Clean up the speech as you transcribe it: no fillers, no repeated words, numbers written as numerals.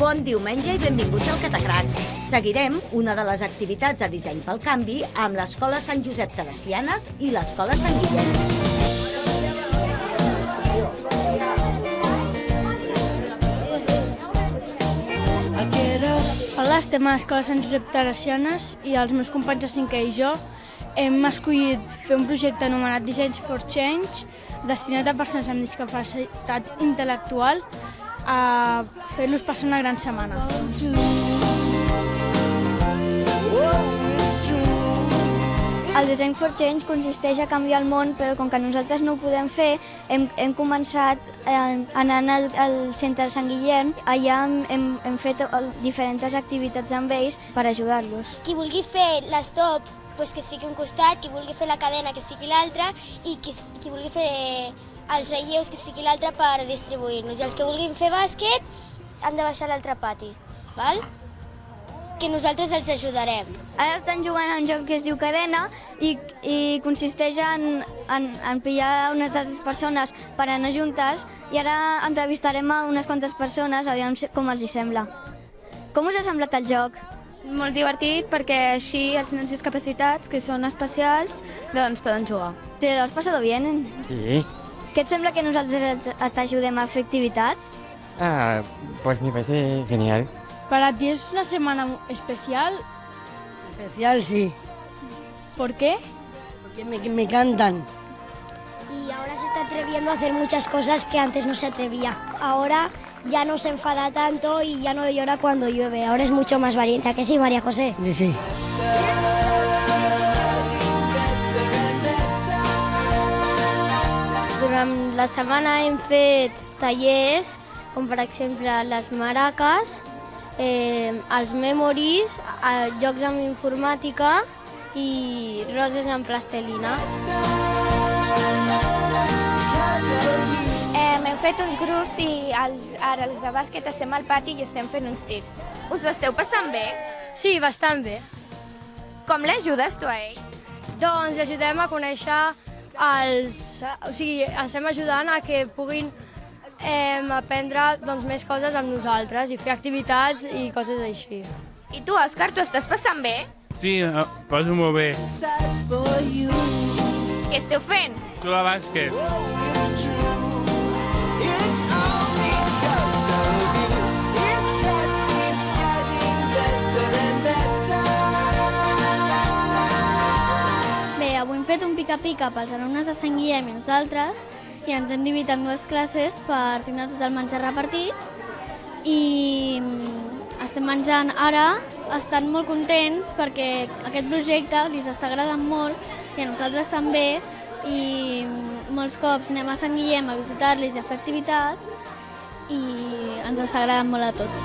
Bon diumenge i benvinguts al Catacrac. Seguirem una de les activitats de disseny pel canvi amb l'Escola Sant Josep Teresianes i l'Escola Sant Guillem. Hola, estem a l'Escola Sant Josep Teresianes i els meus companys de 5è i jo hem escollit fer un projecte anomenat Designs for Change destinat a persones amb discapacitat intel·lectual a fer-los passar una gran setmana. El Design for Change consisteix a canviar el món, però com que nosaltres no ho podem fer, hem començat anant al centre de Sant Guillem. Allà hem fet diferents activitats amb ells per ajudar-los. Qui vulgui fer l'estop, doncs que es fiqui un costat, qui vulgui fer la cadena que es fiqui l'altre i qui vulgui fer els relleus que es fiqui l'altre per distribuir-nos. I els que vulguin fer bàsquet han de baixar a l'altre pati, val? Que nosaltres els ajudarem. Ara estan jugant a un joc que es diu cadena i consisteix en pillar unes altres persones per anar juntes i ara entrevistarem a unes quantes persones, aviam com els hi sembla. Com us ha semblat el joc? Molt divertit perquè així els nens discapacitats, que són especials, doncs poden jugar. ¿Te lo has pasado bien? Sí. ¿Qué et sembla que nosaltres t'ajudem a fer activitats? Pues me parece genial. ¿Para ti es una semana especial? Especial, sí, ¿Por qué? porque me cantan. Y ahora se está atreviendo a hacer muchas cosas que antes no se atrevía. Ahora ya no se enfada tanto y ya no llora cuando llueve. Ahora es mucho más valiente, ¿a que sí, María José? Sí, sí. Durant la setmana hem fet tallers, com per exemple les maraques, els memories, jocs amb informàtica i roses amb plastelina. Hem fet uns grups i ara els de bàsquet estem al pati i estem fent uns tirs. Us ho esteu passant bé? Sí, bastant bé. Com l'ajudes tu a ell? Doncs l'ajudem a conèixer o sigui, estem ajudant a que puguin aprendre més coses amb nosaltres i fer activitats i coses així. I tu, Òscar, t'ho estàs passant bé? Sí, passo molt bé. Què esteu fent? Jugar a bàsquet. Bé, avui hem fet un pica-pica pels alumnes de Sant Guillem i nosaltres i ens hem dividit en dues classes per tindre tot el menjar repartit i estem menjant ara, estan molt contents perquè aquest projecte els està agradant molt i a nosaltres també i molts cops anem a Sant Guillem a visitar-los i a fer activitats i ens està agradant molt a tots.